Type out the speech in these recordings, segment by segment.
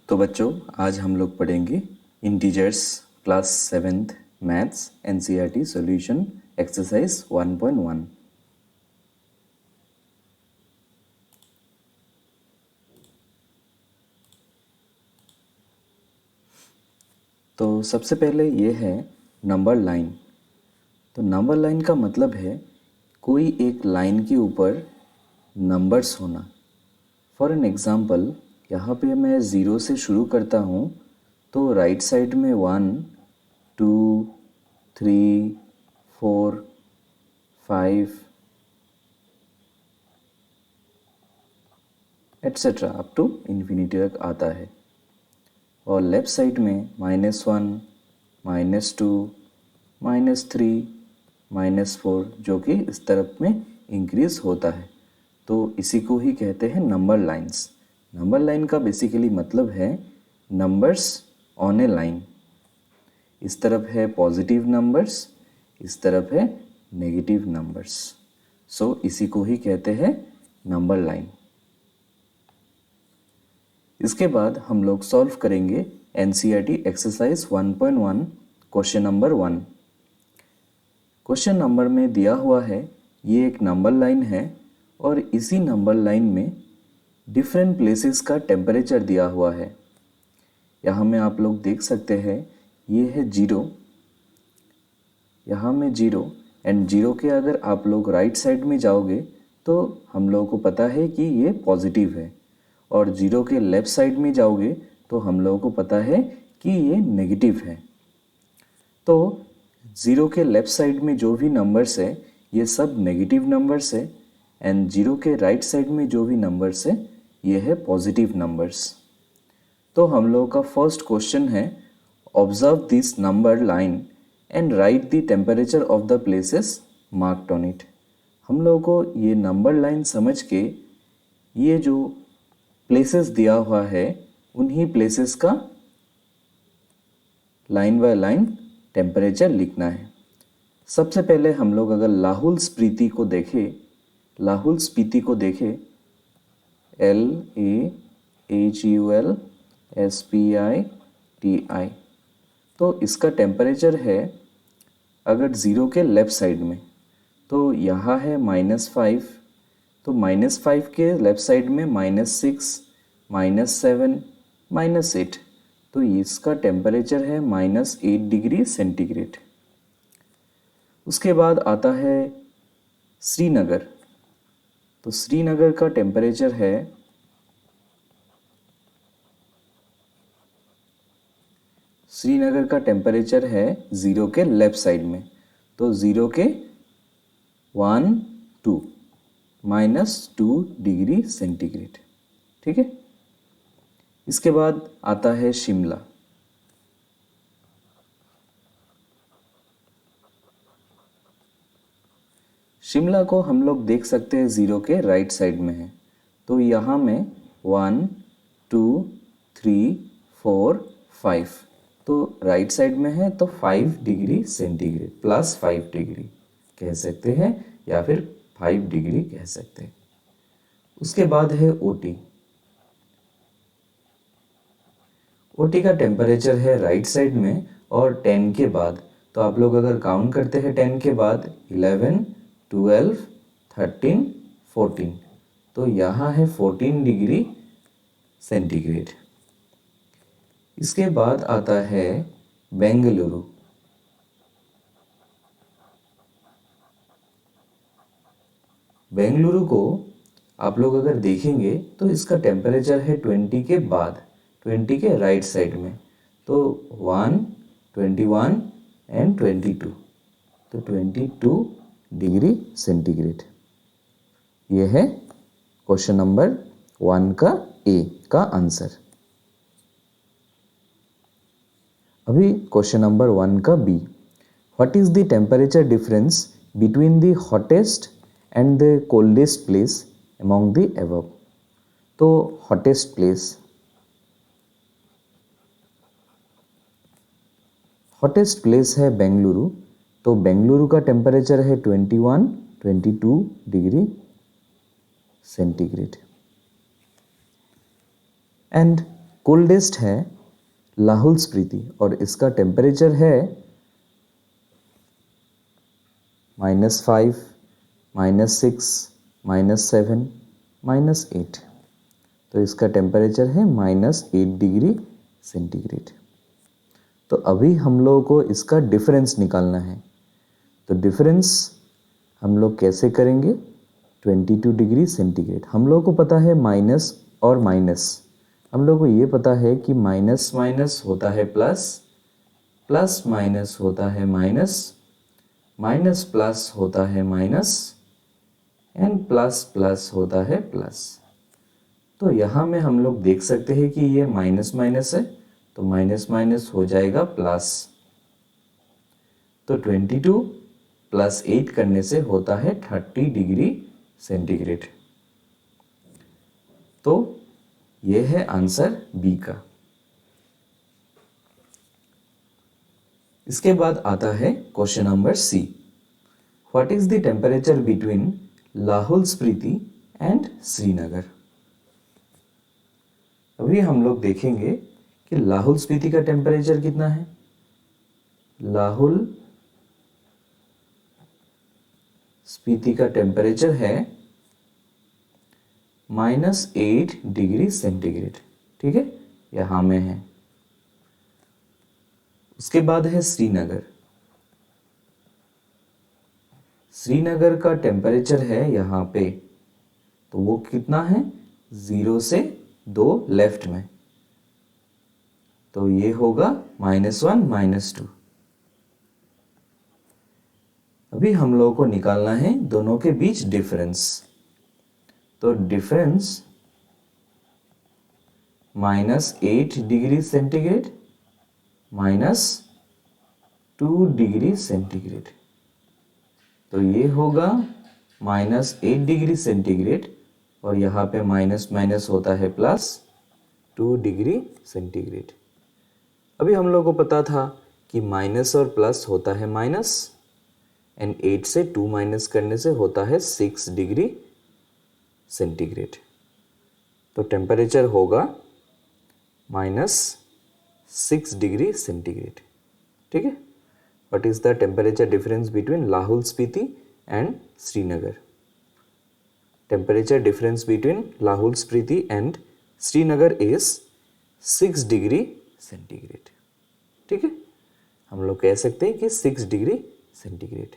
तो बच्चों आज हम लोग पढ़ेंगे integers class 7th maths NCERT solution exercise 1.1। तो सबसे पहले ये है नंबर लाइन। तो नंबर लाइन का मतलब है कोई एक लाइन के ऊपर नंबर्स होना। फॉर एन एग्ज़ाम्पल यहाँ पे मैं ज़ीरो से शुरू करता हूँ तो राइट साइड में 1, 2, 3, 4, 5 एट्सेट्रा अप टू इन्फिनिटी तक आता है। और लेफ़्ट साइड में -1, -2, -3, -4 जो कि इस तरफ में इंक्रीज़ होता है। तो इसी को ही कहते हैं नंबर लाइंस। नंबर लाइन का बेसिकली मतलब है नंबर्स ऑन ए लाइन। इस तरफ है पॉजिटिव नंबर्स, इस तरफ है नेगेटिव नंबर्स। सो इसी को ही कहते हैं नंबर लाइन। इसके बाद हम लोग सॉल्व करेंगे NCERT exercise 1.1 question number 1। Question number में दिया हुआ है ये एक नंबर लाइन है और इसी नंबर लाइन में डिफरेंट प्लेसेस का टेम्परेचर दिया हुआ है। यहाँ में आप लोग देख सकते हैं ये है 0, यहाँ में 0 एंड 0 के अगर आप लोग राइट साइड में जाओगे तो हम लोगों को पता है कि ये पॉजिटिव है, और 0 के लेफ़्ट साइड में जाओगे तो हम लोगों को पता है कि ये नेगेटिव है। तो 0 के लेफ़्ट साइड में जो भी नंबर्स है ये सब नेगेटिव नंबर्स है एंड 0 के राइट साइड में जो भी नंबर्स है ये है पॉजिटिव नंबर्स। तो हम लोगों का फर्स्ट क्वेश्चन है observe this number line and right the temperature of the places marked on it. हम लोगों को ये नंबर लाइन समझ के ये जो प्लेसेस दिया हुआ है उन्हीं प्लेसेस का लाइन बाय लाइन टेम्परेचर लिखना है। सबसे पहले हम लोग अगर लाहौल स्पीति को देखें, लाहौल स्पीति को देखें LAHULSPITI, तो इसका टेम्परेचर है अगर 0 के लेफ़्ट साइड में तो यहाँ है -5, तो -5 के लेफ़्ट साइड में -6, -7, -8, तो इसका टेम्परेचर है -8 डिग्री सेंटीग्रेड। उसके बाद आता है श्रीनगर। तो श्रीनगर का टेम्परेचर है श्रीनगर का टेम्परेचर है 0 के लेफ़्ट साइड में, तो 0 के 1, 2 -2 डिग्री सेंटीग्रेड। ठीक है। इसके बाद आता है शिमला। शिमला को हम लोग देख सकते हैं 0 के राइट साइड में है, तो यहाँ में 1, 2, 3, 4, 5, तो राइट साइड में है तो 5 डिग्री सेंटीग्रेड +5 डिग्री कह सकते हैं या फिर 5 डिग्री कह सकते हैं। उसके बाद है ओटी। ओटी का टेम्परेचर है राइट साइड में और 10 के बाद, तो आप लोग अगर काउंट करते हैं 10 के बाद 11, 12, 13, 14, तो यहाँ है 14 डिग्री सेंटीग्रेड। इसके बाद आता है बेंगलुरु। बेंगलुरु को आप लोग अगर देखेंगे तो इसका टेम्परेचर है 20 के बाद, 20 के राइट साइड में, तो 1, 21 एंड 22, तो 22 डिग्री सेंटीग्रेड। ये है क्वेश्चन नंबर 1 का ए का आंसर। अभी क्वेश्चन नंबर 1 का B. What is the temperature difference between the hottest and the coldest place among the above. तो हॉटेस्ट प्लेस है बेंगलुरु, तो बेंगलुरु का टेम्परेचर है 21, 22 डिग्री सेंटीग्रेड। एंड कोल्डेस्ट है लाहौल स्पीति और इसका टेम्परेचर है -5, -6, -7, -8। तो इसका टेम्परेचर है -8 डिग्री सेंटीग्रेड। तो अभी हम लोगों को इसका डिफरेंस निकालना है। तो डिफरेंस हम लोग कैसे करेंगे? 22 डिग्री सेंटीग्रेड। हम लोगों को पता है माइनस और माइनस, हम लोगों को ये पता है कि माइनस माइनस होता है प्लस, प्लस माइनस होता है माइनस, माइनस प्लस होता है माइनस, एंड प्लस प्लस होता है प्लस। तो यहाँ में हम लोग देख सकते हैं कि ये माइनस माइनस है, तो माइनस माइनस हो जाएगा प्लस। तो 22 प्लस 8 करने से होता है 30 डिग्री सेंटीग्रेड। तो ये है आंसर बी का। इसके बाद आता है question number C. What is the temperature between Lahaul Spiti and Srinagar? अभी हम लोग देखेंगे कि लाहौल स्पीति का टेम्परेचर कितना है। लाहौल स्पीति का टेम्परेचर है -8 डिग्री सेंटीग्रेड, ठीक है, यहां में है। उसके बाद है श्रीनगर। श्रीनगर का टेम्परेचर है यहाँ पे, तो वो कितना है? 0 से 2 लेफ्ट में, तो ये होगा -1 -2। अभी हम लोगों को निकालना है दोनों के बीच डिफरेंस। तो difference -8 degree centigrade -2 degree centigrade, तो ये होगा -8 डिग्री सेंटीग्रेड और यहाँ पे माइनस माइनस होता है प्लस 2 डिग्री सेंटीग्रेड। अभी हम लोग को पता था कि माइनस और प्लस होता है माइनस, एंड 8 से 2 माइनस करने से होता है 6 डिग्री सेंटीग्रेड। तो टेम्परेचर होगा -6 डिग्री सेंटीग्रेड, ठीक है। What is the temperature difference between Lahaul Spiti and Srinagar? Temperature difference between Lahaul Spiti and Srinagar is 6 degree centigrade, ठीक है। हम लोग कह सकते हैं कि 6 डिग्री सेंटीग्रेड।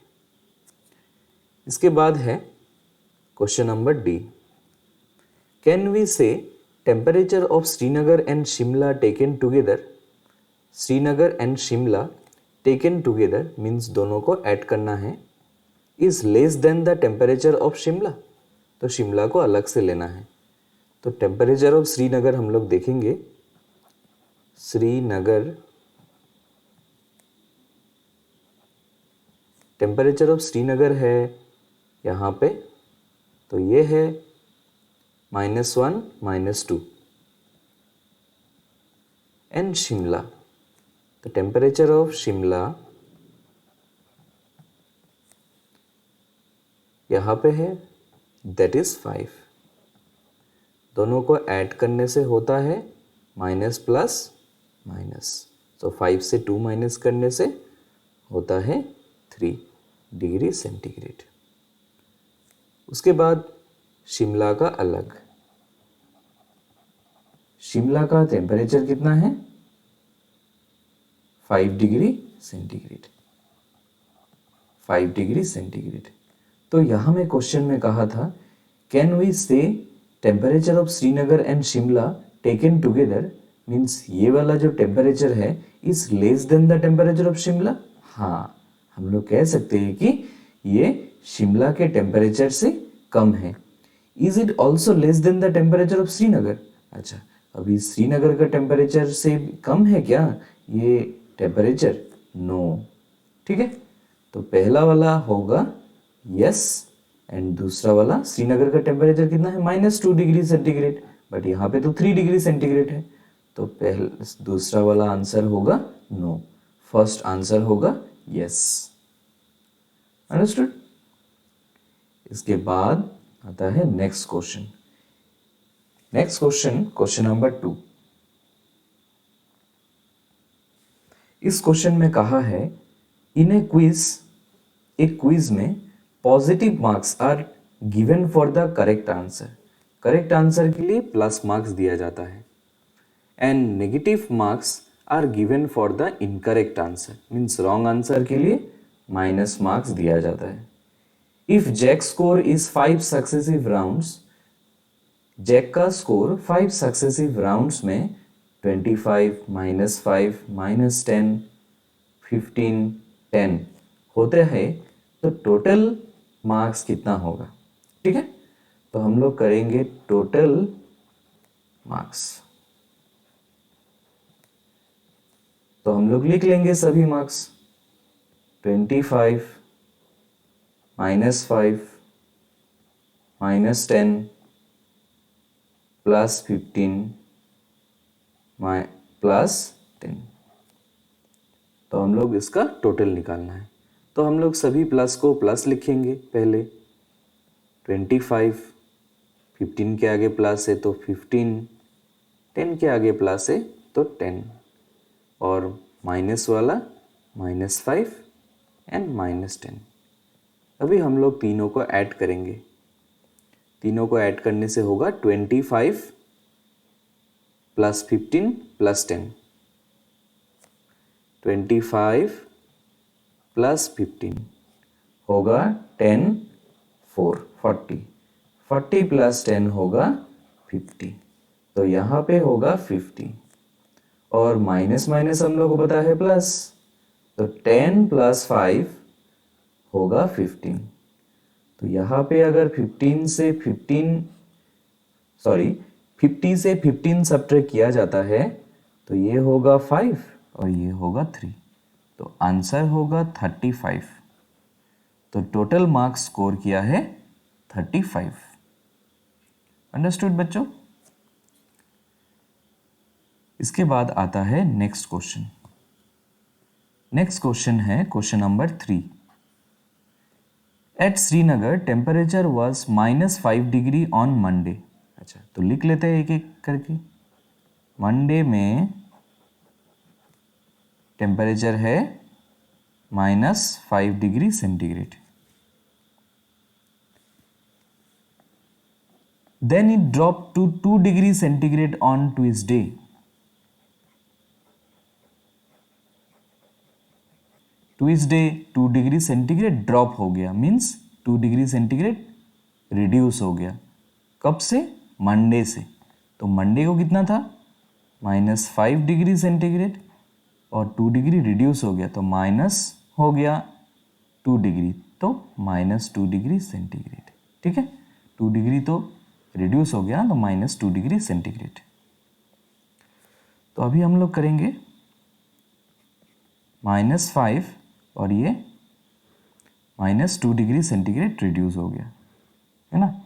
इसके बाद है question number D. Can we say temperature of Srinagar and Shimla taken together? Srinagar and Shimla taken together means दोनों को ऐड करना है, is less than the temperature of Shimla. तो शिमला को अलग से लेना है। तो टेम्परेचर ऑफ श्रीनगर हम लोग देखेंगे। श्रीनगर, टेम्परेचर ऑफ श्रीनगर है यहाँ पे, तो ये है -1 -2। एंड शिमला, तो टेम्परेचर ऑफ शिमला यहाँ पे है, दैट इज 5। दोनों को ऐड करने से होता है माइनस प्लस माइनस, तो 5 से 2 माइनस करने से होता है 3 डिग्री सेंटीग्रेड। उसके बाद शिमला का अलग। शिमला का टेम्परेचर कितना है? 5 डिग्री सेंटीग्रेड, 5 डिग्री सेंटीग्रेड। तो यहाँ में क्वेश्चन में कहा था can we say temperature of Srinagar and Shimla taken together means ये वाला जो टेम्परेचर है is less than the temperature of Shimla. हाँ, हम लोग कह सकते हैं कि ये शिमला के टेम्परेचर से कम है। Is it also less than the temperature of Srinagar? अच्छा, अभी श्रीनगर का टेम्परेचर से कम है क्या ये टेम्परेचर? नो, ठीक है। तो पहला वाला होगा यस, एंड दूसरा वाला श्रीनगर का टेम्परेचर कितना है? -2 डिग्री सेंटीग्रेड, बट यहाँ पे तो 3 डिग्री सेंटीग्रेड है, तो दूसरा वाला आंसर होगा नो, फर्स्ट आंसर होगा यस। अंडरस्टूड? इसके बाद आता है next question. Next question, question number 2। इस क्वेश्चन में कहा है इन ए क्विज, एक क्विज में positive marks are given for the correct answer, correct answer के लिए प्लस मार्क्स दिया जाता है, and negative marks are given for the incorrect answer, means wrong answer के लिए माइनस मार्क्स दिया जाता है। If Jack score is 5 successive rounds, Jack का स्कोर 5 सक्सेसिव राउंड्स में 25, -5, -10, 15, 10 होते हैं, तो टोटल मार्क्स कितना होगा? ठीक है, तो हम लोग करेंगे टोटल मार्क्स। तो हम लोग लिख लेंगे सभी मार्क्स, 25, -5, -10, +15, +10। तो हम लोग इसका टोटल निकालना है, तो हम लोग सभी प्लस को प्लस लिखेंगे। पहले 25, 15 के आगे प्लस है तो 15, 10 के आगे प्लस है तो 10, और माइनस वाला -5 एंड -10। अभी हम लोग तीनों को ऐड करेंगे, तीनों को ऐड करने से होगा 25 + 15 + 10, 25 + 15 होगा 10, 4, 40, 40 + 10 होगा 50, तो यहाँ पे होगा 50, और माइनस माइनस हम लोग को पता है प्लस, तो 10 + 5 होगा 15, तो यहाँ पे अगर 50 से 15 सब्ट्रैक्ट किया जाता है तो ये होगा 5 और ये होगा 3, तो आंसर होगा 35। तो टोटल मार्क्स स्कोर किया है 35। अंडरस्टूड बच्चों? इसके बाद आता है नेक्स्ट क्वेश्चन। नेक्स्ट क्वेश्चन है question number 3। At Srinagar temperature was -5 degree on Monday. अच्छा, तो लिख लेते हैं एक एक करके। मंडे में टेम्परेचर है -5 degree centigrade. Then it drop to 2 degree centigrade on Tuesday. Tuesday 2 degree centigrade drop हो गया, मीन्स 2 डिग्री सेंटीग्रेड रिड्यूस हो गया। कब से? मंडे से। तो मंडे को कितना था? -5 डिग्री सेंटीग्रेड, और 2 डिग्री रिड्यूस हो गया तो माइनस हो गया 2 डिग्री, तो -2 डिग्री सेंटीग्रेड। ठीक है, 2 डिग्री तो रिड्यूस हो गया तो -2 डिग्री सेंटीग्रेड। तो अभी हम लोग करेंगे -5 और ये -2 डिग्री सेंटीग्रेड रिड्यूस हो गया, है ना।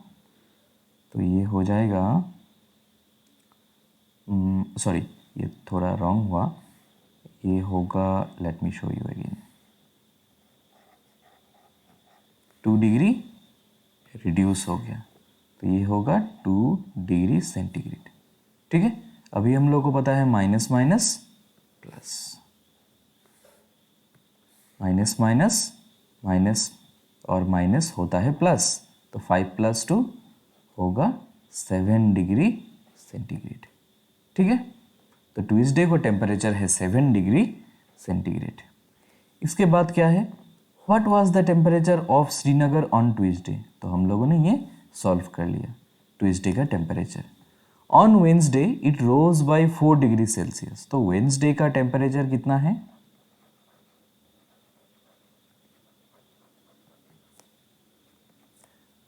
तो ये हो जाएगा, सॉरी ये थोड़ा रॉन्ग हुआ, ये होगा, let me show you again, 2 degree reduce हो गया तो ये होगा 2 डिग्री सेंटीग्रेड। ठीक है, अभी हम लोग को पता है minus minus plus, minus minus minus और माइनस होता है प्लस, तो 5 + 2 होगा 7 डिग्री सेंटीग्रेड। ठीक है, तो ट्यूसडे को टेम्परेचर है 7 डिग्री सेंटीग्रेड। इसके बाद क्या है? What was the temperature of Srinagar on Tuesday. तो हम लोगों ने ये सॉल्व कर लिया, ट्यूसडे का temperature. On Wednesday it rose by 4 degree Celsius. तो वेंसडे का टेम्परेचर कितना है?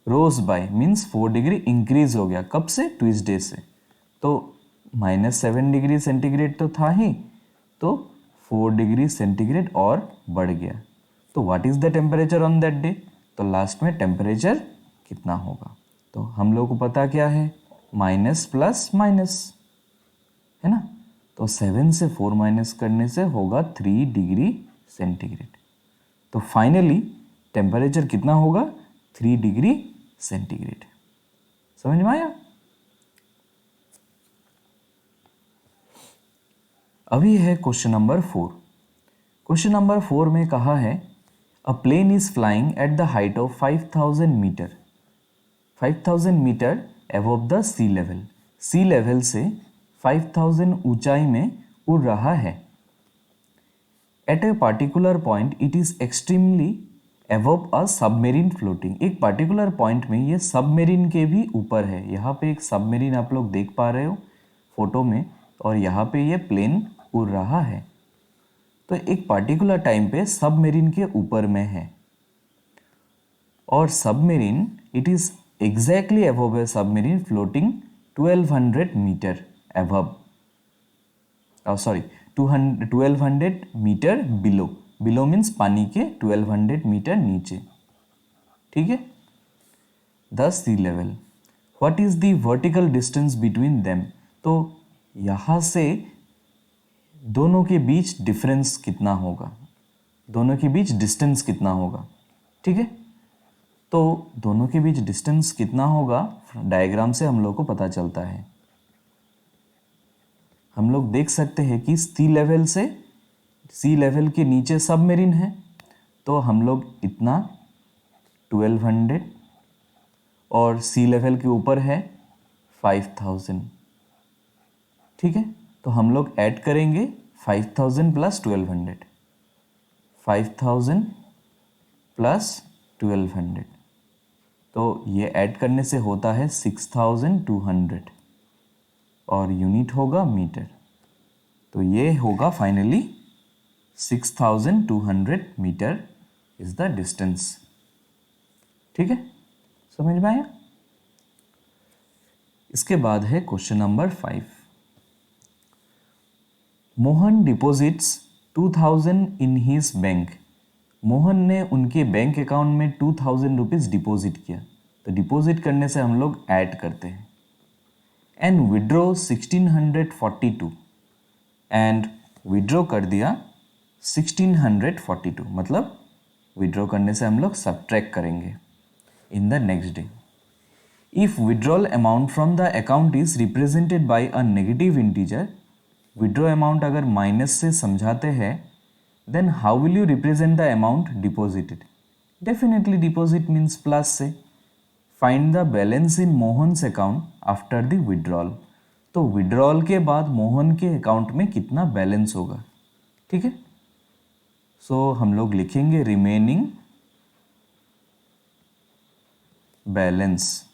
Rose by means 4 degree increase हो गया। कब से? ट्यूसडे से। तो -7 डिग्री सेंटीग्रेड तो था ही, तो 4 डिग्री सेंटीग्रेड और बढ़ गया। तो what is the temperature on that day. तो लास्ट में टेम्परेचर कितना होगा? तो हम लोग को पता क्या है, माइनस प्लस माइनस, है ना। तो 7 से 4 माइनस करने से होगा 3 डिग्री सेंटीग्रेड। तो फाइनली टेम्परेचर कितना होगा? 3 डिग्री सेंटीग्रेड। समझ में आया? अभी है क्वेश्चन नंबर 4। क्वेश्चन नंबर 4 में कहा है a plane is flying at the height of 5000 metre, 5000 metre above the sea level से 5000 ऊंचाई में उड़ रहा है। At a particular point it is extremely above a submarine floating. एक पार्टिकुलर पॉइंट में ये सबमेरीन के भी ऊपर है। यहाँ पे एक सबमेरीन आप लोग देख पा रहे हो फोटो में, और यहाँ पे ये प्लेन उड़ रहा है। तो एक पार्टिकुलर टाइम पे सबमेरीन के ऊपर में है, और submarine it is exactly above a submarine floating 1200 metre above, sorry 1200 metre below, below means पानी के 1200 मीटर नीचे, ठीक है। The sea level, what is the vertical distance between them. तो यहाँ से दोनों के बीच डिफरेंस कितना होगा, दोनों के बीच डिस्टेंस कितना होगा, ठीक है। तो दोनों के बीच डिस्टेंस कितना होगा डायग्राम से हम लोग को पता चलता है। हम लोग देख सकते हैं कि सी लेवल के नीचे सबमेरीन है, तो हम लोग इतना 1200 और सी लेवल के ऊपर है 5000, ठीक है। तो हम लोग ऐड करेंगे 5000 प्लस 1200, 5000 प्लस 1200, तो ये ऐड करने से होता है 6200 और यूनिट होगा मीटर। तो ये होगा finally 6200 metre is the distance, ठीक है, समझ में आया। इसके बाद है question number 5। Mohan deposits 2000 in his bank. Mohan ने उनके बैंक अकाउंट में 2000 रुपीज डिपॉजिट किया। तो डिपॉजिट करने से हम लोग ऐड करते हैं, एंड विड्रॉ 1642, एंड विड्रॉ कर दिया 1642, मतलब विड्रॉ करने से हम लोग सब्ट्रैक्ट करेंगे in the next day. If withdrawal amount from the account is represented by a negative integer, withdraw amount अगर माइनस से समझाते हैं, then how will you represent the amount deposited. Definitely deposit means plus से। Find the balance in Mohan's account after the withdrawal. तो withdrawal के बाद मोहन के account में कितना बैलेंस होगा, ठीक है। सो हम लोग लिखेंगे रिमेनिंग बैलेंस।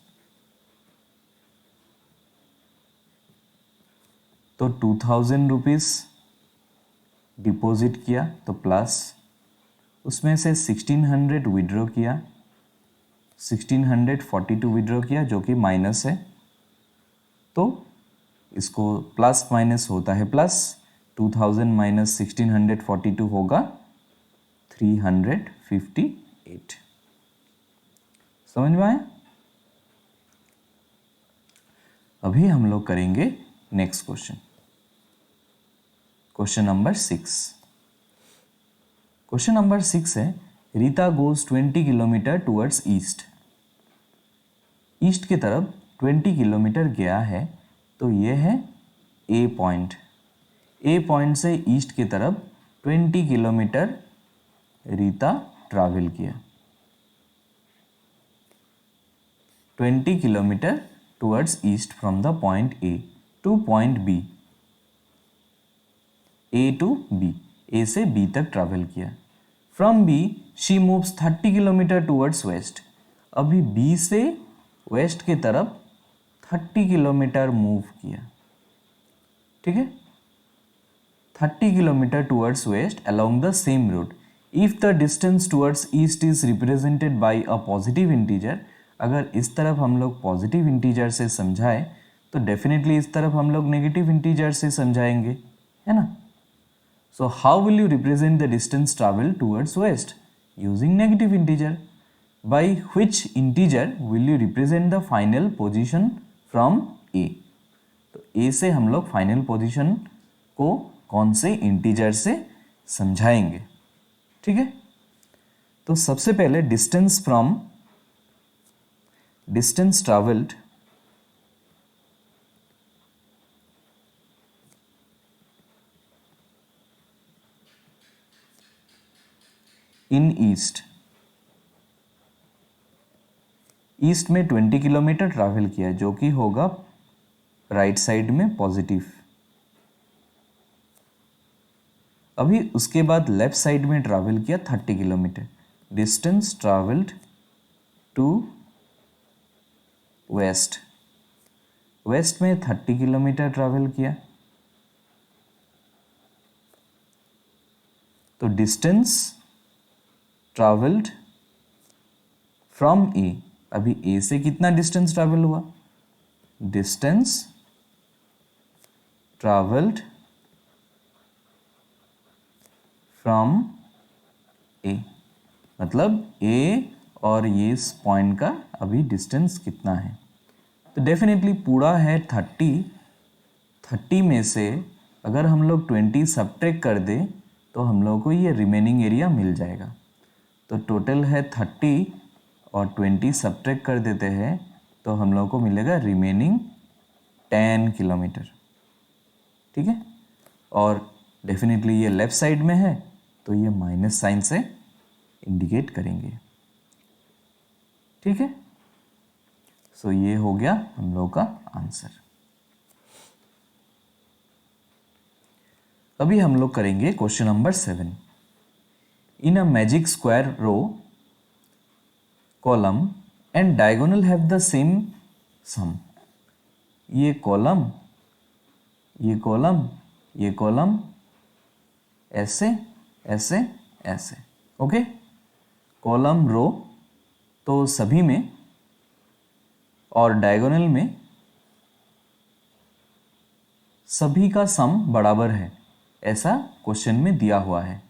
तो 2000 रुपीज डिपॉजिट किया तो प्लस, उसमें से 1600 विड्रॉ किया, 1642 विड्रॉ किया जो कि माइनस है, तो इसको प्लस माइनस होता है प्लस, 2000 माइनस 1642 होगा 358। समझ में आया। अभी हम लोग करेंगे next question, question number 6। Question number 6 है Rita goes 20 kilometre towards east. East की तरफ 20 किलोमीटर गया है, तो ये है ए पॉइंट। ए पॉइंट से ईस्ट की तरफ 20 किलोमीटर रीता ट्रैवल किया। 20 kilometre towards east from the point A to point B, A to B, A से बी तक ट्रैवल किया। From B she moves 30 kilometre towards waste. अभी बी से west की तरफ 30 किलोमीटर मूव किया, ठीक है। 30 kilometre towards west along the same route. If the distance towards east is represented by a positive integer, अगर इस तरफ हम लोग पॉजिटिव इंटीजर से समझाए तो डेफिनेटली इस तरफ हम लोग नेगेटिव इंटीजर से समझाएंगे, है ना। So how will you represent the distance travel towards west using negative integer. By which integer will you represent the final position from A. तो ए से हम लोग फाइनल पोजीशन को कौन से इंटीजर से समझाएंगे, ठीक है। तो सबसे पहले distance travelled in east, east में 20 किलोमीटर ट्रैवल किया जो कि होगा राइट साइड में पॉजिटिव। अभी उसके बाद लेफ्ट साइड में ट्रैवल किया 30 kilometre, distance travelled to west, west में 30 किलोमीटर ट्रैवल किया, तो डिस्टेंस ट्रैवल्ड फ्रॉम ए, अभी ए से कितना डिस्टेंस ट्रैवल हुआ, डिस्टेंस ट्रैवल्ड फ्रॉम ए, मतलब ए और ये इस पॉइंट का अभी डिस्टेंस कितना है, तो डेफिनेटली पूरा है 30 में से अगर हम लोग 20 सब्ट्रैक्ट कर दें तो हम लोग को ये रिमेनिंग एरिया मिल जाएगा। तो टोटल है 30 और 20 सब्ट्रैक्ट कर देते हैं तो हम लोग को मिलेगा रिमेनिंग 10 किलोमीटर, ठीक है। और डेफिनेटली ये लेफ्ट साइड में है तो ये माइनस साइन से इंडिकेट करेंगे, ठीक है। सो ये हो गया हम लोग का आंसर। अभी हम लोग करेंगे question number 7। In a magic square row column and diagonal have the same sum, ये कॉलम ये कॉलम ये कॉलम ऐसे ऐसे ऐसे, ओके। कॉलम रो तो सभी में और डायगोनल में सभी का सम बराबर है, ऐसा क्वेश्चन में दिया हुआ है।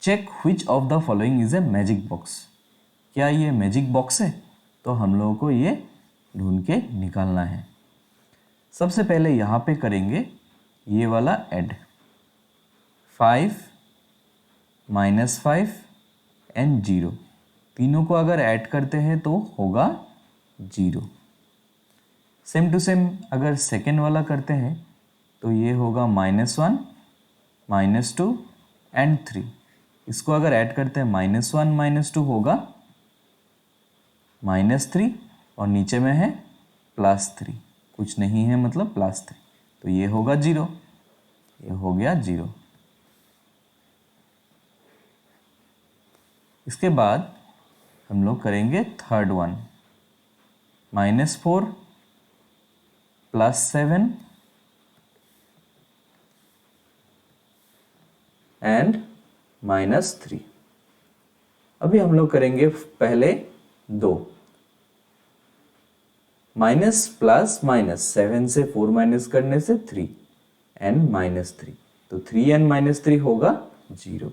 Check which of the following is a magic box, क्या ये मैजिक बॉक्स है, तो हम लोगों को ये ढूंढ के निकालना है। सबसे पहले यहाँ पे करेंगे ये वाला ऐड, 5 -5 एंड 0, तीनों को अगर ऐड करते हैं तो होगा 0। सेम टू सेम अगर सेकेंड वाला करते हैं तो ये होगा -1 -2 एंड 3, इसको अगर ऐड करते हैं -1 -2 होगा -3 और नीचे में है +3, कुछ नहीं है मतलब +3, तो ये होगा 0, ये हो गया 0। इसके बाद हम लोग करेंगे थर्ड वन, -4 +7 एंड -3। अभी हम लोग करेंगे पहले दो, माइनस प्लस माइनस, 7 से 4 माइनस करने से 3 एंड -3, तो 3 एंड -3 होगा 0,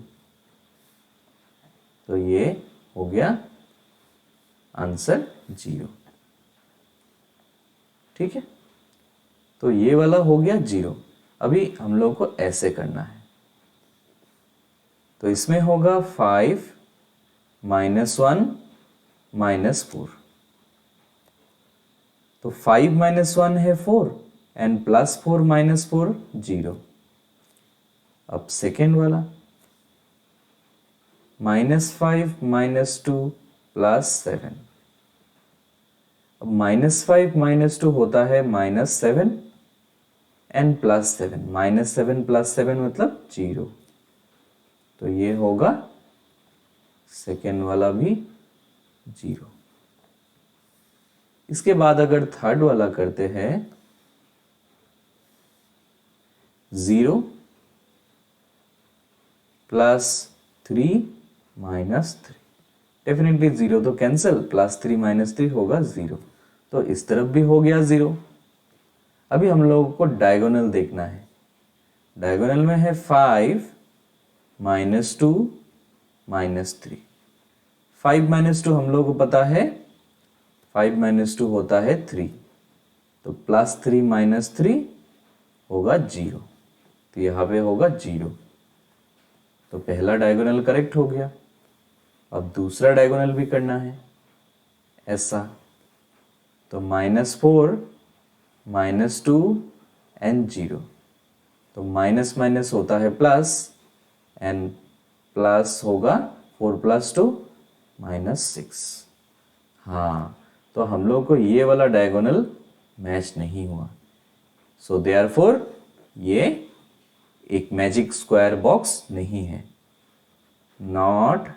तो ये हो गया आंसर 0, ठीक है। तो ये वाला हो गया 0। अभी हम लोग को ऐसे करना है, तो इसमें होगा 5 -1 -4, तो 5 -1 है 4 एंड +4 -4 0। अब सेकेंड वाला -5 -2 +7, अब -5 -2 होता है -7 एंड +7, -7 +7 मतलब 0, तो ये होगा सेकेंड वाला भी 0। इसके बाद अगर थर्ड वाला करते हैं 0 +3 -3, डेफिनेटली 0 तो कैंसिल, +3 -3 होगा 0, तो इस तरफ भी हो गया 0। अभी हम लोगों को डायगोनल देखना है, डायगोनल में है 5 -2 -3, 5 -2 हम लोगों को पता है 5 -2 होता है 3, तो +3 -3 होगा 0, तो यहाँ पे होगा 0, तो पहला डायगोनल करेक्ट हो गया। अब दूसरा डायगोनल भी करना है ऐसा, तो -4 -2 एंड 0, तो माइनस माइनस होता है प्लस एंड प्लस होगा 4 + 2 -6। हाँ, तो हम लोग को ये वाला डायगोनल मैच नहीं हुआ, सो देयरफॉर ये एक मैजिक स्क्वायर बॉक्स नहीं है, नॉट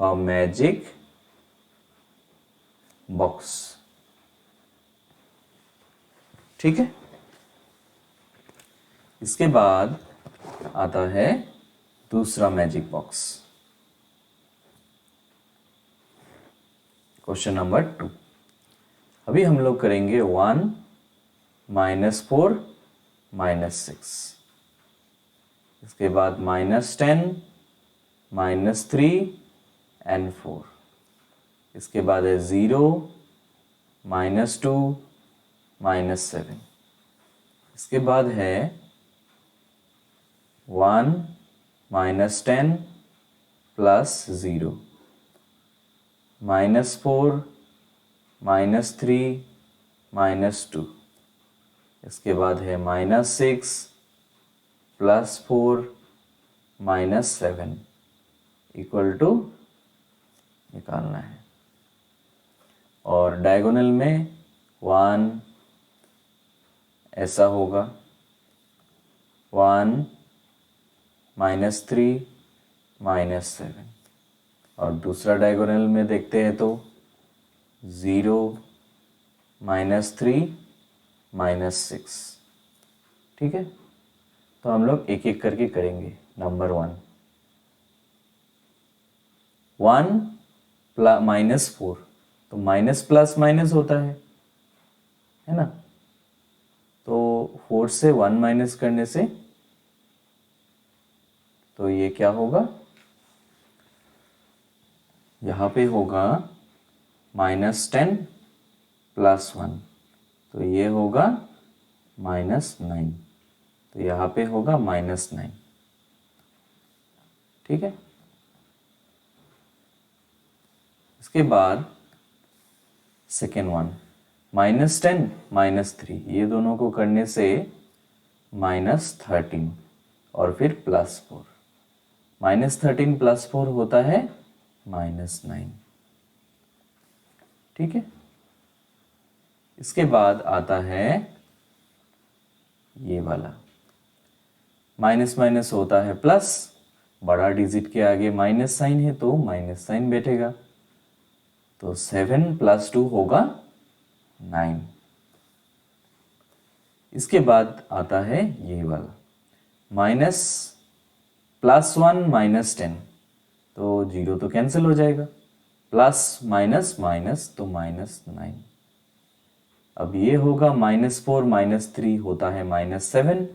अ मैजिक बॉक्स। ठीक है, इसके बाद आता है दूसरा मैजिक बॉक्स, क्वेश्चन नंबर 2। अभी हम लोग करेंगे 1 -4 -6, इसके बाद -10 -3 and 4, इसके बाद है 0 -2 -7, इसके बाद है 1 -10 + 0 -4 -3 -2, इसके बाद है -6 + 4 -7 = निकालना है। और डायगोनल में 1 ऐसा होगा, 1 -3 -7, और दूसरा डायगोनल में देखते हैं तो 0 -3 -6। ठीक है, तो हम लोग एक एक करके करेंगे। नंबर 1 -4, तो माइनस प्लस माइनस होता है ना, तो 4 से 1 माइनस करने से तो ये क्या होगा, यहाँ पे होगा -10 + 1, तो ये होगा -9, तो यहाँ पे होगा -9। ठीक है, इसके बाद सेकेंड वन -10 -3, ये दोनों को करने से -13 और फिर +4, -13 + 4 होता है -9। ठीक है, इसके बाद आता है ये वाला, माइनस माइनस होता है प्लस, बड़ा डिजिट के आगे माइनस साइन है तो माइनस साइन बैठेगा, तो 7 + 2 होगा 9। इसके बाद आता है ये वाला -+1 -10, तो 0 तो कैंसिल हो जाएगा, प्लस माइनस माइनस तो -9। अब ये होगा -4 -3 होता है -7,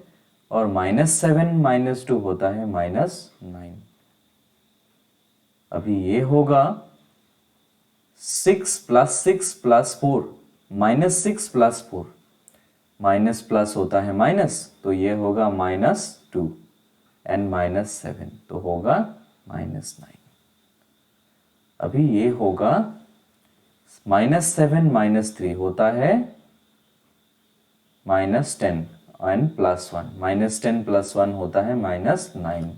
और -7 -2 होता है -9। अभी ये होगा 6 + 6 + 4, -6 + 4, माइनस प्लस होता है माइनस, तो ये होगा -2 एंड -7 तो होगा -9। अभी ये होगा -7 -3 होता है -10 एंड +1, -10 + 1 होता है -9।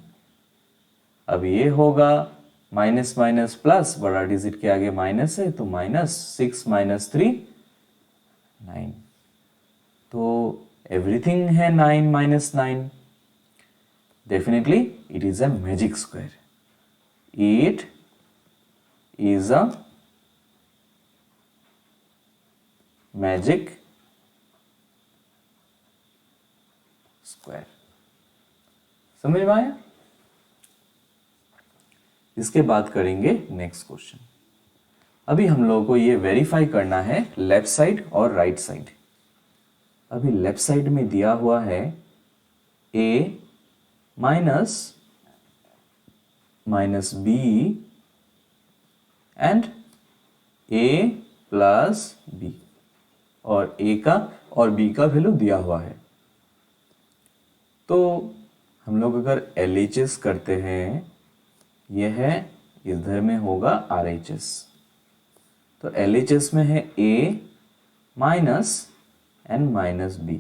अब ये होगा माइनस माइनस प्लस, बड़ा डिजिट के आगे माइनस है तो -6 -3 9, तो एवरीथिंग है 9 -9, definitely it is a magic square, it is a magic square. समझ में आया? इसके बाद करेंगे नेक्स्ट क्वेश्चन। अभी हम लोगों को ये वेरीफाई करना है लेफ्ट साइड और राइट साइड। अभी लेफ्ट साइड में दिया हुआ है a minus b and a + b, और a का और b का वैल्यू दिया हुआ है। तो हम लोग अगर LHS करते हैं, यह है इधर में होगा RHS, तो LHS में है a minus and minus b,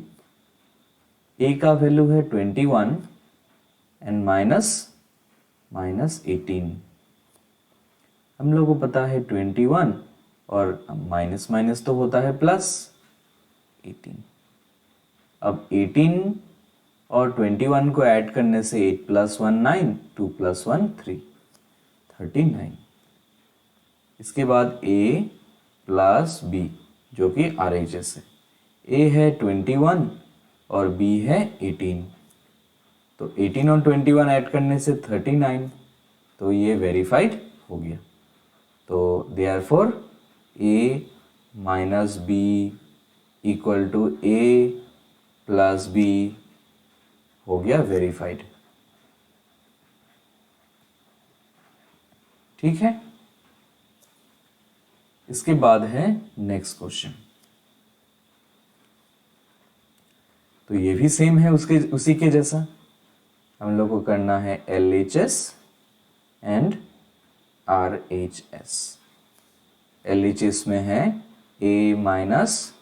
a का वैल्यू है 21 एंड माइनस 18, हम लोग को पता है 21 और माइनस माइनस तो होता है प्लस 18। अब 18 और 21 को ऐड करने से 8 + 1 9, 2 + 1 3, 39। इसके बाद A प्लस B जो कि RHS है। A है 21 और B है 18, तो 18 और 21 ऐड करने से 39, तो ये वेरीफाइड हो गया। तो therefore A minus B equal to A plus B हो गया वेरीफाइड। ठीक है, इसके बाद है नेक्स्ट क्वेश्चन। तो ये भी सेम है उसी के जैसा। हम लोग को करना है LHS एंड RHS। LHS में है A minus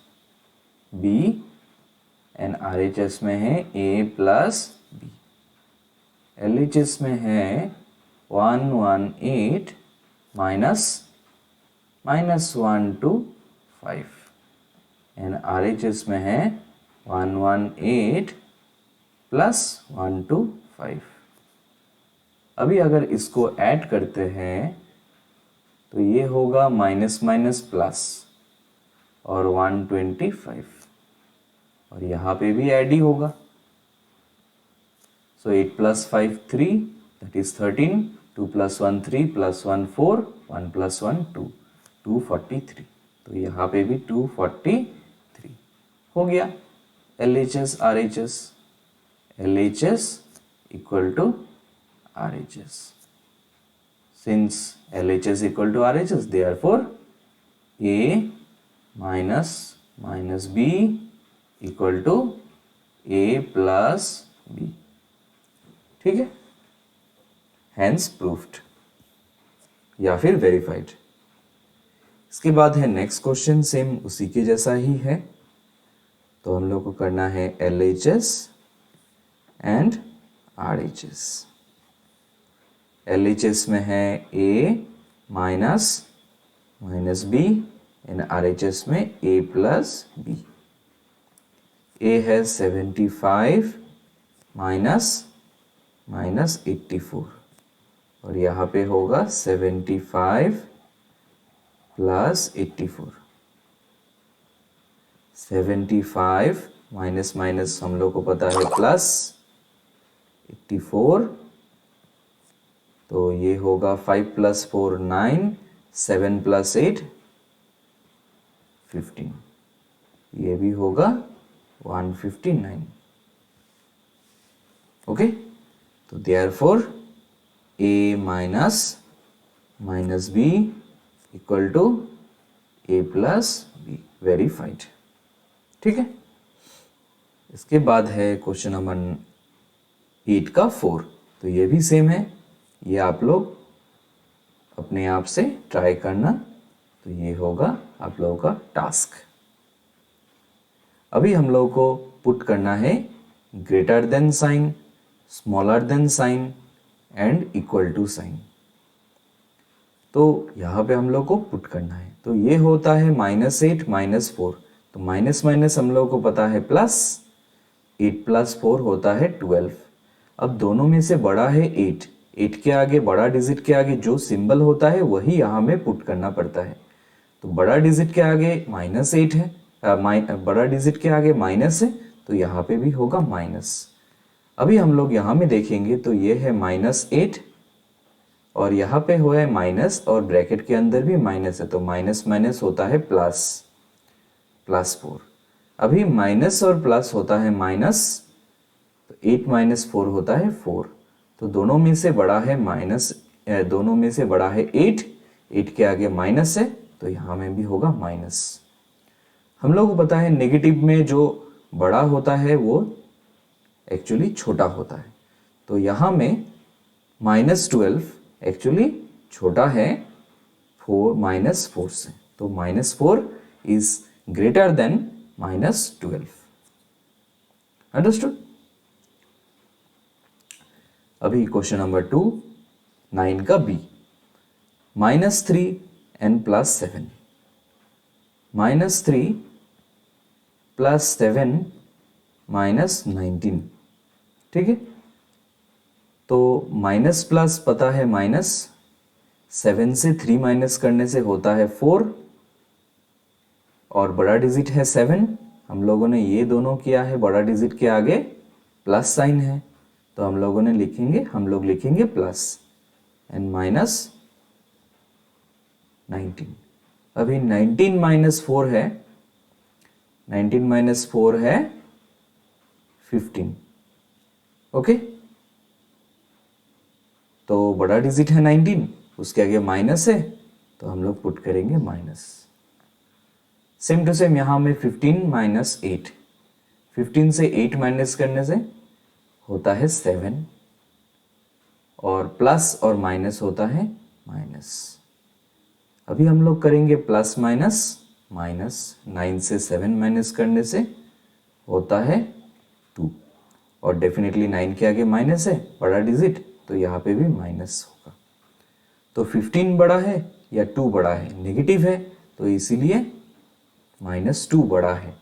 B and RHS में है A प्लस B। LHS में है 118 माइनस -1 to 5 एंड RHS में है 118 प्लस 1 to 5। अभी अगर इसको ऐड करते हैं तो ये होगा माइनस माइनस प्लस और 125, और यहाँ पे भी ऐड ही होगा। सो 8 + 5 3, दैट इज 13, 2 + 1 3 + 1 4, 1 + 1 2, 243। तो यहाँ पे भी 243 हो गया। LHS RHS, LHS equal to RHS। Since LHS equal to RHS, therefore A minus B equal to A plus B। ठीक है, hence proved या फिर verified। इसके बाद है नेक्स्ट क्वेश्चन, सेम उसी के जैसा ही है। तो हम लोग को करना है LHS एंड RHS। LHS में है A minus B and RHS में A प्लस B। A है 75 माइनस 84, और यहाँ पे होगा 75 प्लस 84। 75 माइनस माइनस हम लोग को पता है प्लस 84, तो ये होगा 5 + 4 9, 7 + 8 15, ये भी होगा 159। ओके, तो therefore A minus B equal to A plus B, verified. ठीक है, इसके बाद है क्वेश्चन नंबर 8 का 4। तो ये भी सेम है, ये आप लोग अपने आप से ट्राई करना। तो ये होगा आप लोगों का टास्क। अभी हम लोगों को पुट करना है greater than sign, smaller than sign and equal to sign. तो यहाँ पे हम लोग को पुट करना है। तो ये होता है -8 -4, तो माइनस माइनस हम लोग को पता है प्लस, 8 + 4 होता है 12। अब दोनों में से बड़ा है 8, 8 के आगे, बड़ा डिजिट के आगे जो सिंबल होता है वही यहाँ में पुट करना पड़ता है। तो बड़ा डिजिट के आगे -8 है, बड़ा डिजिट के आगे माइनस है, तो यहाँ पे भी होगा माइनस। अभी हम लोग यहाँ में देखेंगे तो ये है -8 और यहाँ पे हुआ है माइनस, और ब्रैकेट के अंदर भी माइनस है, तो माइनस माइनस होता है प्लस, +4। अभी माइनस और प्लस होता है माइनस, तो 8 - 4 होता है 4। तो दोनों में से बड़ा है माइनस, दोनों में से बड़ा है 8, 8 के आगे माइनस है, तो यहाँ में भी होगा माइनस। हम लोग को पता है नेगेटिव में जो बड़ा होता है वो एक्चुअली छोटा होता है। तो यहाँ में -12 एक्चुअली छोटा है -4 से, तो -4 इज ग्रेटर देन -12। अंडरस्टूड? अभी क्वेश्चन नंबर 2, 9 का B। -3 and +7, -3 +7 -19, ठीक है। तो माइनस प्लस पता है माइनस, 7 से 3 माइनस करने से होता है 4 और बड़ा डिजिट है 7। हम लोगों ने ये दोनों किया है, बड़ा डिजिट के आगे प्लस साइन है, तो हम लोग लिखेंगे प्लस एंड माइनस 19। अभी 19 माइनस 4 है, 19 माइनस 4 है 15, ओके। तो बड़ा डिजिट है 19, उसके आगे माइनस है, तो हम लोग पुट करेंगे माइनस। सेम टू सेम यहाँ में 15 माइनस 8, 15 से 8 माइनस करने से होता है 7 और प्लस और माइनस होता है माइनस। अभी हम लोग करेंगे प्लस माइनस माइनस, 9 से 7 माइनस करने से होता है 2 और डेफिनेटली 9 के आगे माइनस है, बड़ा डिजिट, तो यहाँ पे भी माइनस होगा। तो 15 बड़ा है या 2 बड़ा है, नेगेटिव है, तो इसीलिए -2 बड़ा है,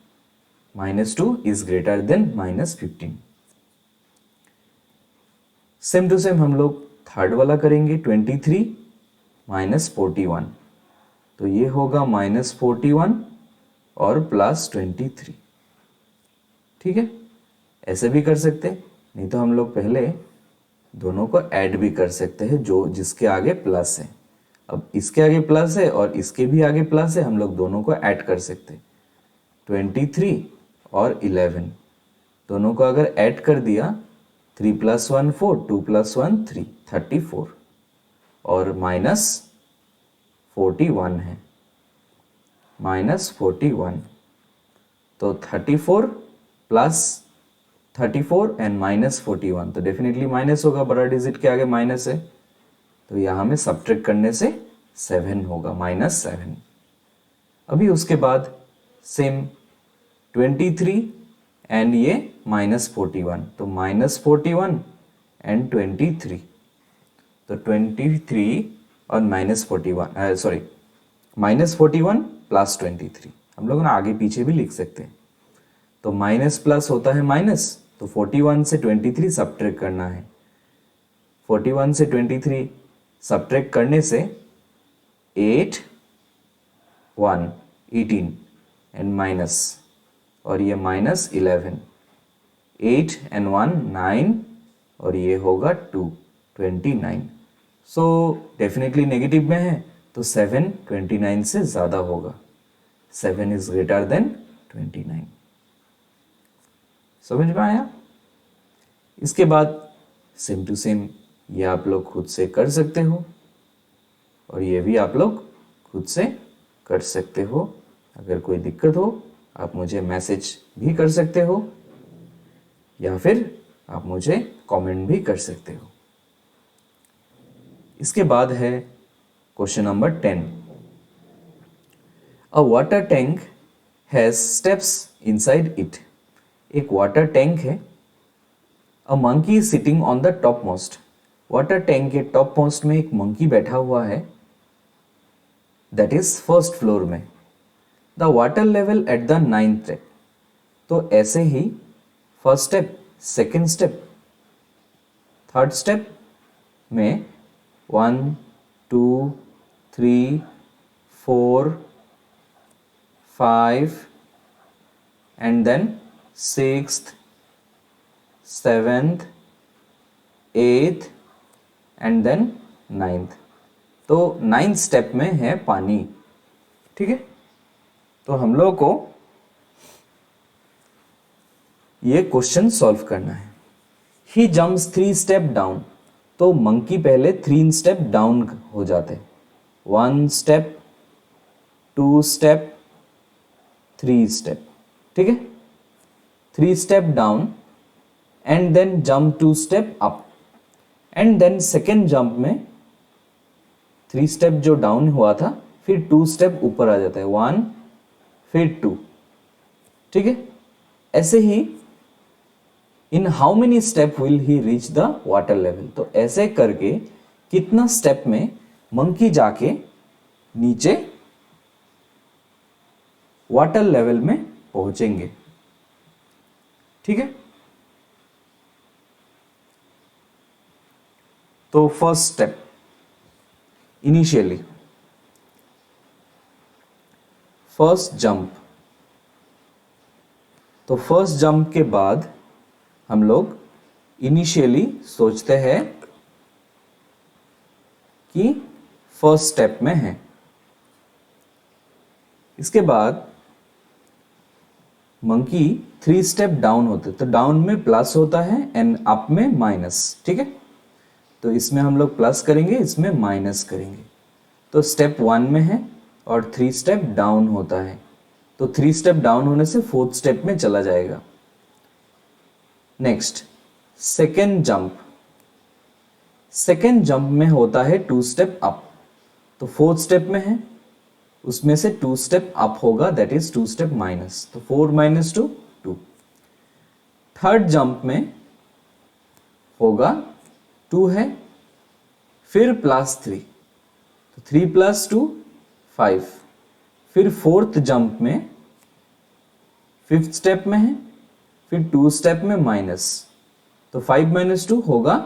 -2 is greater than -15। Same to same हम लोग थर्ड वाला करेंगे, 23 -41, तो ये होगा -41 और +23, ठीक है। ऐसे भी कर सकते, नहीं तो हम लोग पहले दोनों को ऐड भी कर सकते हैं, जो जिसके आगे प्लस है। अब इसके आगे प्लस है और इसके भी आगे प्लस है, हम लोग दोनों को ऐड कर सकते हैं। 23 और 11 दोनों को अगर ऐड कर दिया, 3 + 1 4, 2 + 1 3, 34 और -41 है, -41, तो 34 + 34 एंड -41, तो डेफिनेटली माइनस होगा, बड़ा डिजिट के आगे माइनस है, तो यहाँ में सब्ट्रैक्ट करने से 7 होगा, -7। अभी उसके बाद सेम 23 एंड ये -41, तो -41 एंड 23, तो 23 और -41 सॉरी -41 + 23, हम लोग ना आगे पीछे भी लिख सकते हैं। तो माइनस प्लस होता है माइनस, तो 41 से 23 सब्ट्रैक्ट करना है। 41 से 23 सब्ट्रैक्ट करने से 8 1 18 एंड माइनस, और ये -11, 8 एंड 1 9 और ये होगा 2 29। सो डेफिनेटली नेगेटिव में है, तो 7 29 से ज़्यादा होगा, 7 इज ग्रेटर देन 29। समझ में आया? इसके बाद सेम टू सेम ये आप लोग खुद से कर सकते हो और ये भी आप लोग खुद से कर सकते हो। अगर कोई दिक्कत हो आप मुझे मैसेज भी कर सकते हो या फिर आप मुझे कमेंट भी कर सकते हो। इसके बाद है question number 10। A water tank has steps inside it. एक वाटर टैंक है। A monkey is sitting on the top most. Water tank के टॉप मोस्ट में एक मंकी बैठा हुआ है, दैट इज फर्स्ट फ्लोर में। The water level at the 9th step. तो ऐसे ही first step, second step, third step में 1 2 3 4 5 and then 6th 7th 8th and then 9th। तो 9th स्टेप में है पानी, ठीक है। तो हम लोग को ये क्वेश्चन सॉल्व करना है। He jumps 3 step down. तो मंकी पहले 3 स्टेप डाउन हो जाते, 1 स्टेप 2 स्टेप 3 स्टेप, ठीक है। 3 step down and then jump 2 step up and then second jump में 3 स्टेप जो डाउन हुआ था फिर 2 स्टेप ऊपर आ जाता है, 1 फिर 2, ठीक है। ऐसे ही in how many step will he reach the water level. तो ऐसे करके कितना स्टेप में मंकी जाके नीचे वाटर लेवल में पहुंचेंगे। ठीक है, तो first step initially, first jump. तो फर्स्ट जंप के बाद हम लोग इनिशियली सोचते हैं कि फर्स्ट स्टेप में है। इसके बाद मंकी 3 स्टेप डाउन होते, तो डाउन में प्लस होता है एंड अप में माइनस। ठीक है, तो इसमें हम लोग प्लस करेंगे, इसमें माइनस करेंगे। तो स्टेप 1 में है और 3 स्टेप डाउन होता है, तो 3 स्टेप डाउन होने से 4th स्टेप में चला जाएगा। Next second jump, second jump में होता है 2 स्टेप अप, तो 4th स्टेप में है, उसमें से 2 स्टेप अप होगा, दैट इज 2 स्टेप माइनस, तो 4 - 2 2। थर्ड जंप में होगा 2 है, फिर +3, तो 3 + 2 5। फिर 4th जंप में 5th स्टेप में है, फिर 2 स्टेप में माइनस, तो 5 - 2 होगा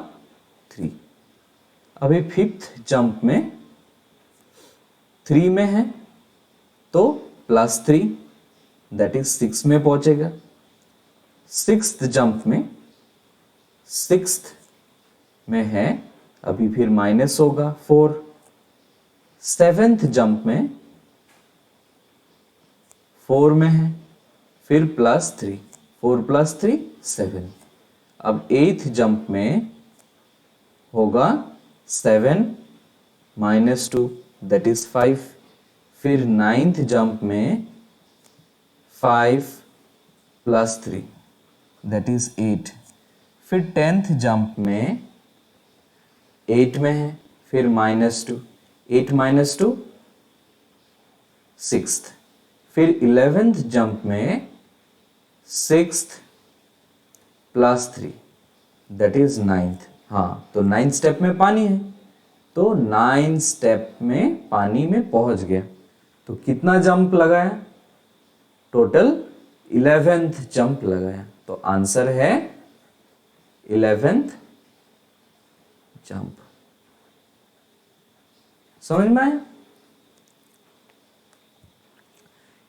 3। अभी 5th जंप में 3 में है, तो +3, दैट इज 6 में पहुंचेगा। 6th जंप में 6th में है, अभी फिर माइनस होगा 4। 7th जंप में 4 में है, फिर +3, 4 + 3 7। अब 8th जंप में होगा 7 - 2, दैट इज 5। फिर 9th जंप में 5 + 3, दैट इज 8। फिर 10th जंप में 8 में है, फिर -2, 8 - 2 6th। फिर 11th जंप में 6th + 3, दैट इज 9th। हाँ, तो 9th स्टेप में पानी है, तो 9 स्टेप में पानी में पहुंच गया। तो कितना जंप लगाया? टोटल 11th जंप लगाया, तो आंसर है 11th जंप। समझ में आया?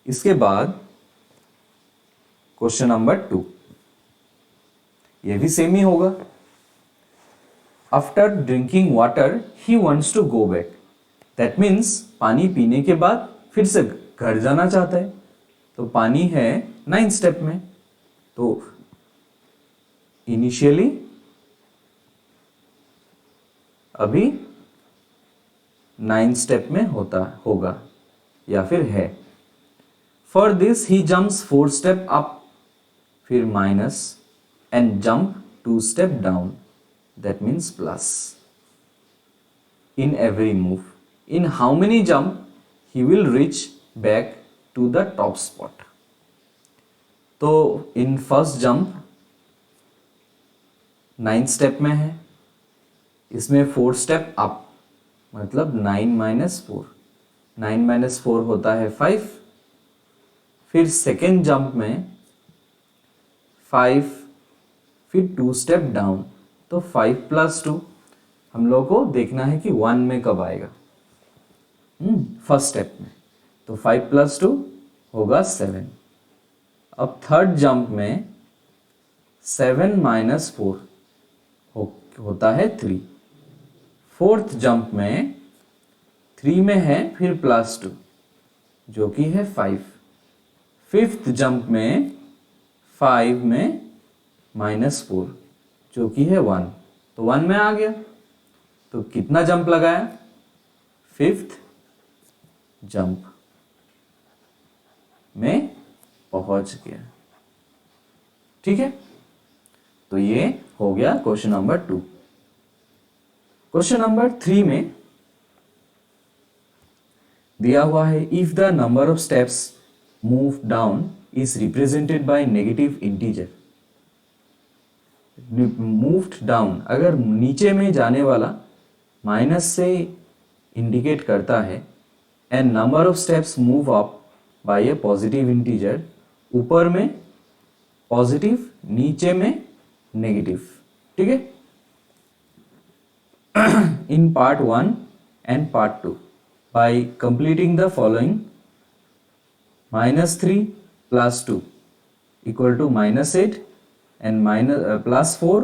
इसके बाद क्वेश्चन नंबर 2, ये भी सेम ही होगा। After drinking water he wants to go back, that means पानी पीने के बाद फिर से घर जाना चाहता है। तो पानी है 9 स्टेप में, तो इनिशियली अभी 9 स्टेप में होगा या फिर है। For this he jumps 4 step up, फिर minus and jump 2 step down, that means plus in every move. In how many jump he will reach back to the top spot? तो in first jump 9 step में है, इसमें 4 step up, मतलब 9 - 4, 9 - 4 होता है 5। फिर second jump में 5, फिर 2 स्टेप डाउन, तो 5 + 2 हम लोग को देखना है कि 1 में कब आएगा, फर्स्ट स्टेप में, तो 5 + 2 होगा 7। अब थर्ड जंप में 7 - 4 होता है 3। फोर्थ जंप में 3 में है, फिर +2 जो कि है 5। फिफ्थ जंप में 5 में -4 जो कि है 1, तो 1 में आ गया। तो कितना जंप लगाया? फिफ्थ जंप में पहुंच गया। ठीक है, तो ये हो गया क्वेश्चन नंबर 2। क्वेश्चन नंबर 3 में दिया हुआ है, if the number of steps move down is represented by negative integer. Moved down, अगर नीचे में जाने वाला माइनस से इंडिकेट करता है and number of steps move up by A positive integer, ऊपर में पॉजिटिव, नीचे में नेगेटिव, ठीक है। In part 1 and part 2 bye completing the following, -3 + 2 equal to -8 and +4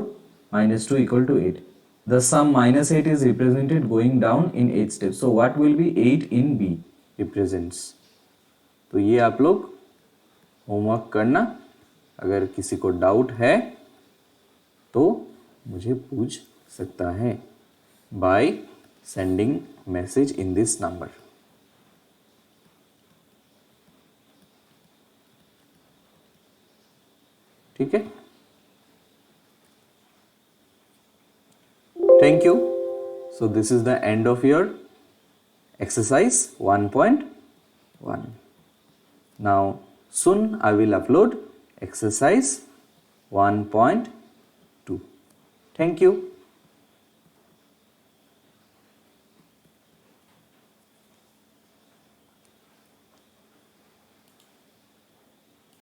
-2 equal to 8. The sum -8 is represented going down in 8 steps. So what will be 8 in B represents? तो ये आप लोग होमवर्क करना, अगर किसी को डाउट है तो मुझे पूछ सकता है by sending message in this number. ठीक है, thank you. So this is the end of your exercise 1.1. Now soon I will upload exercise 1.2. Thank you.